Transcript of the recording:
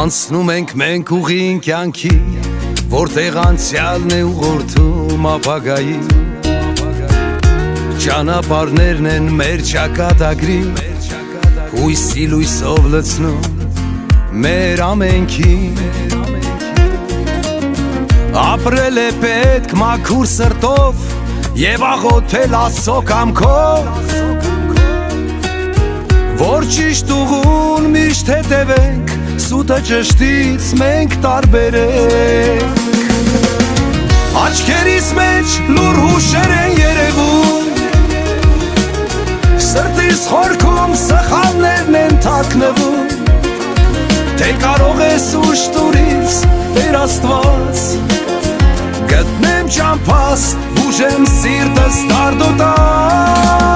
Անցնում ենք մենք ուղին կյանքի, որտեղ անցյալն է ուղղորդում ապագայի, ճանապարհներն են մեր ճակատագրի, հույսի լույսով լցնում մեր ամենքին։ Ապրել է պետք մաքուր սրտով և աղոթել Աստծո կամքով, որ ճիշտ ուղուն միշտ հետևենք, սուտը ճշտից մենք տարբերենք։ Աչքերիս մեջ լուր հուշեր են երևում, սրտիս խորքում սխալներն են թաքնվում, թե կարող ես ուշ տուրից Տեր Աստված, գտնեմ ճամփաս, բուժեմ սիրտս դարդոտած։